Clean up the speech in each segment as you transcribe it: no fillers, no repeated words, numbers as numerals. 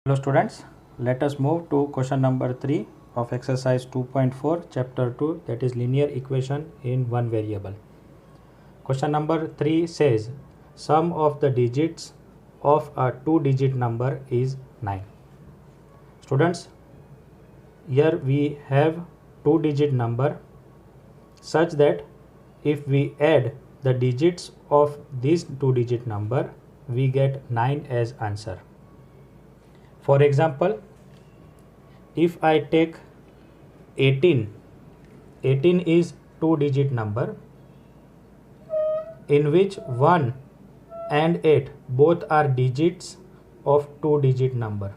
Hello students, let us move to question number 3 of exercise 2.4 chapter 2, that is linear equation in one variable. Question number 3 says sum of the digits of a two-digit number is 9. Students, here we have two-digit number such that if we add the digits of this two-digit number, we get 9 as answer. For example, if I take 18 is two-digit number in which 1 and 8 both are digits of two-digit number,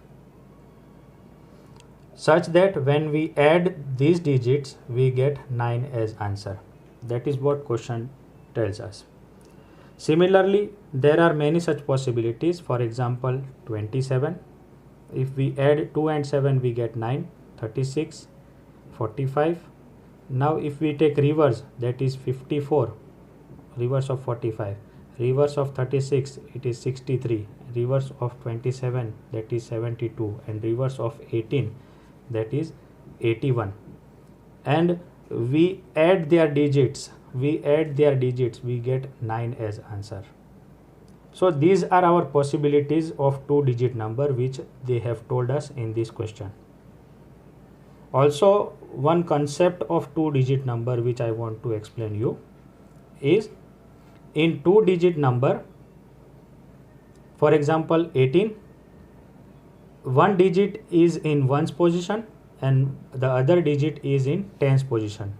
such that when we add these digits we get 9 as answer. That is what question tells us. Similarly, there are many such possibilities. For example, 27. If we add 2 and 7 we get 9, 36, 45. Now if we take reverse, that is 54, reverse of 45, reverse of 36, it is 63, reverse of 27, that is 72, and reverse of 18, that is 81. And we add their digits, we get 9 as answer. So these are our possibilities of two-digit number which they have told us in this question. Also, one concept of two-digit number which I want to explain you is in two-digit number, for example 18, one digit is in ones position and the other digit is in tens position,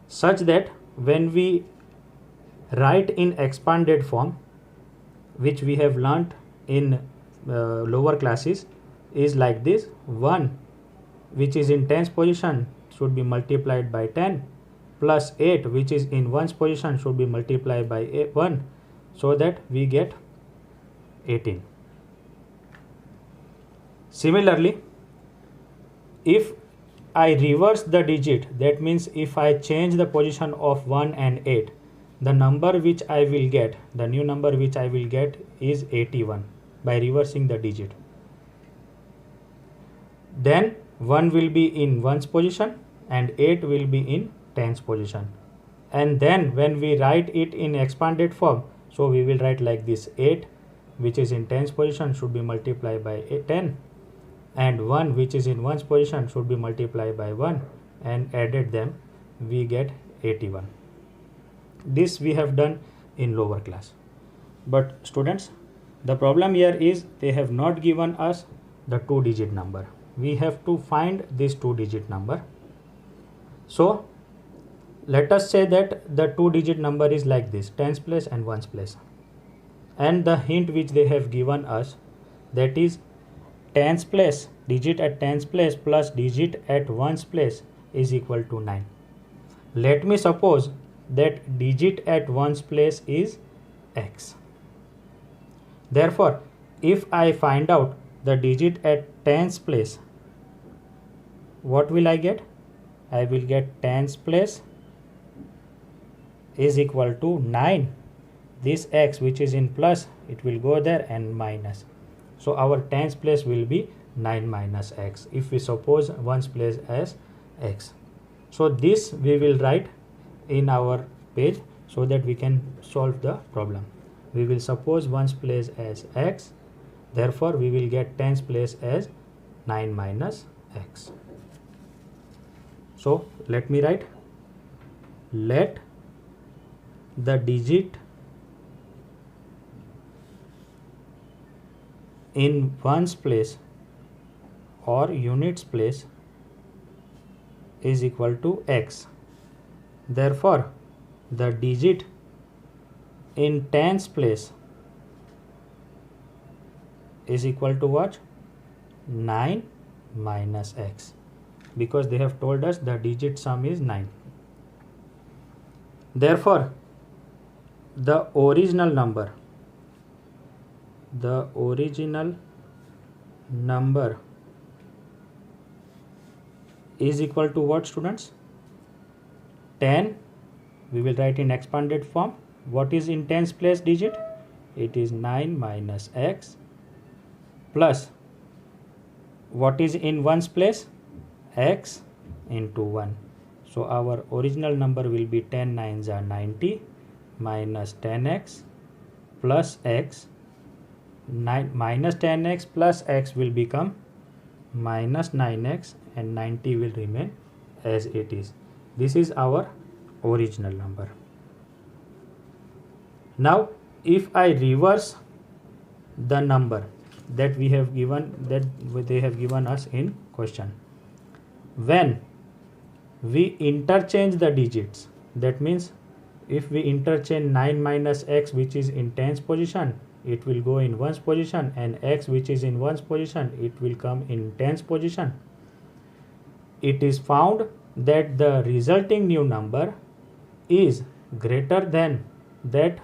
such that when we write in expanded form, which we have learnt in lower classes, is like this: 1 which is in tens position should be multiplied by 10 plus 8 which is in ones position should be multiplied by 1, so that we get 18. Similarly, if I reverse the digit, that means if I change the position of 1 and 8, the number which I will get, the new number which I will get is 81 by reversing the digit. Then 1 will be in ones position and 8 will be in tens position. And then when we write it in expanded form, so we will write like this: 8 which is in tens position should be multiplied by 10, and 1 which is in ones position should be multiplied by 1, and added them we get 81. This we have done in lower class. But students, the problem here is they have not given us the two-digit number. We have to find this two-digit number. So let us say that the two-digit number is like this: tens place and ones place. And the hint which they have given us, that is tens place, digit at tens place plus digit at ones place is equal to 9. Let me suppose that digit at ones place is x. Therefore, if I find out the digit at tens place, what will I get? I will get tens place is equal to 9. This x which is in plus, it will go there, and minus. So our tens place will be 9 minus x if we suppose ones place as x. So this we will write in our page so that we can solve the problem. We will suppose ones place as x, therefore we will get tens place as 9 minus x. So let me write: let the digit in ones place or units place is equal to x. Therefore, the digit in tens place is equal to what? 9 minus x, because they have told us the digit sum is 9. Therefore, the original number is equal to what, students? 10. We will write in expanded form. What is in tens place digit? It is 9 minus x plus what is in ones place? X into 1. So our original number will be 10 nines are 90 minus 10x plus x. 9 minus 10x plus x will become minus 9x and 90 will remain as it is. This is our original number. Now if I reverse the number that we have given, that they have given us in question, when we interchange the digits, that means if we interchange 9 minus x which is in tens position, it will go in ones position, and x which is in ones position, it will come in tens position. It is found that the resulting new number is greater than that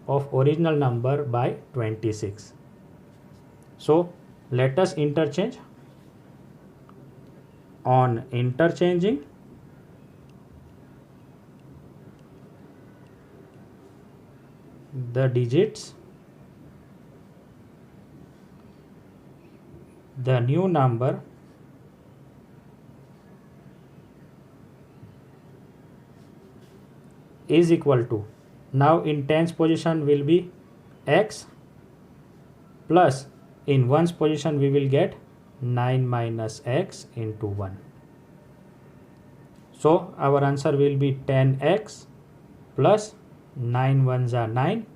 of original number by 26. So let us interchange. On interchanging, the digits, the new number is equal to, now in tens position will be x, plus in ones position we will get 9 minus x into 1. So our answer will be 10x plus 9 ones are 9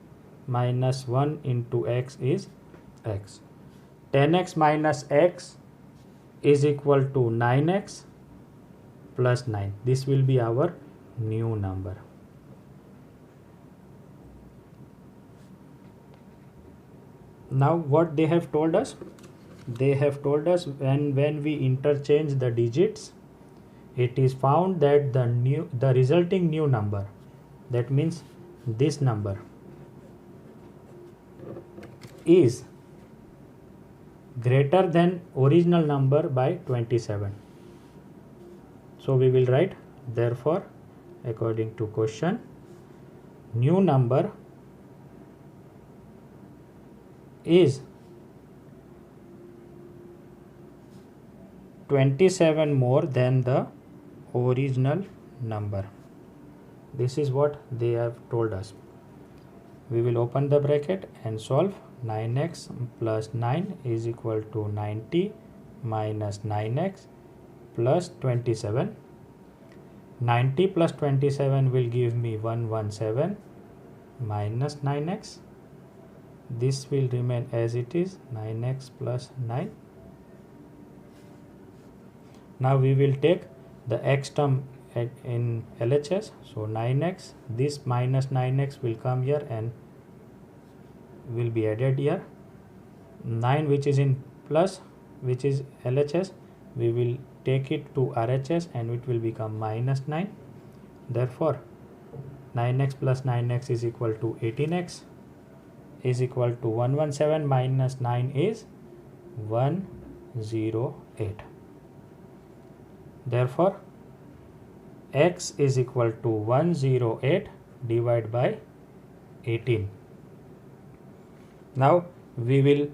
minus 1 into x is x. 10x minus x is equal to 9x plus 9. This will be our new number. Now what they have told us? They have told us when we interchange the digits, it is found that the resulting new number, that means this number, is greater than original number by 27. So we will write, therefore according to question, new number is 27 more than the original number. This is what they have told us. We will open the bracket and solve. 9x plus 9 is equal to 90 minus 9x plus 27. 90 plus 27 will give me 117 minus 9x. This will remain as it is, 9x plus 9. Now we will take the x term in LHS. So 9x, this minus 9x will come here and will be added here. 9 which is in plus, which is LHS, we will take it to RHS and it will become minus 9. Therefore 9x plus 9x is equal to 18x is equal to 117 minus 9 is 108. Therefore x is equal to 108 divided by 18. Now we will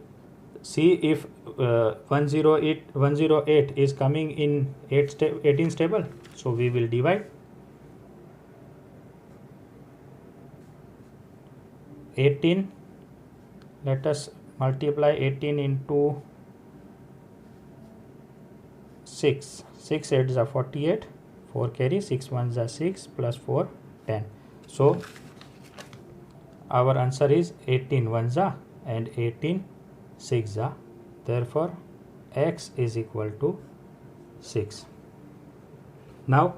see if 108 is coming in 18 table. So we will divide 18. Let us multiply 18 into 6. 6 8s are 48. 4 carry, 6 1s are 6 plus 4 10. So our answer is 18 1s are and 18 6s are. Therefore x is equal to 6. Now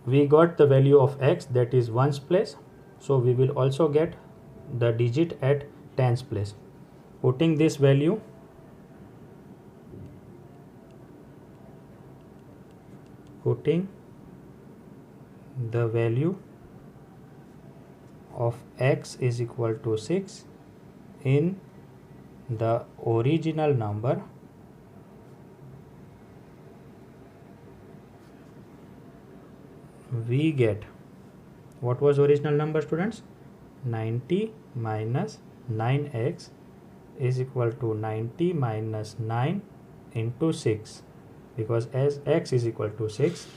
we got the value of x, that is ones place. So we will also get the digit at tens place. Putting this value, putting the value of x is equal to 6 in the original number, we get, what was original number, students? 90 minus 9x is equal to 90 minus 9 into 6, because as x is equal to 6,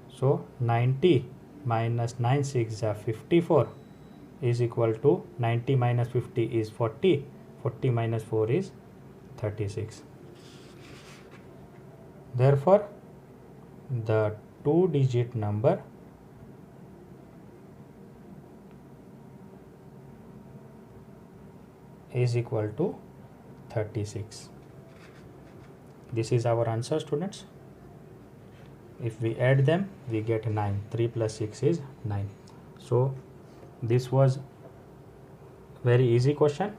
so 90 minus 9 6 are 54 is equal to 90 minus 50 is 40, 40 minus 4 is 36. Therefore, the 2-digit number is equal to 36. This is our answer, students. If we add them, we get 9. 3 plus 6 is 9. So this was very easy question,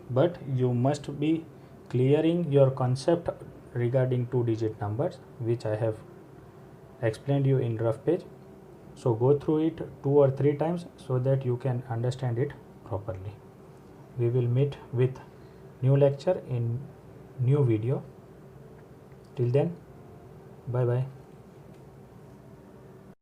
but you must be clearing your concept regarding 2-digit numbers, which I have explained you in rough page. So go through it 2 or 3 times so that you can understand it properly. We will meet with new lecture in new video. Till then, bye bye.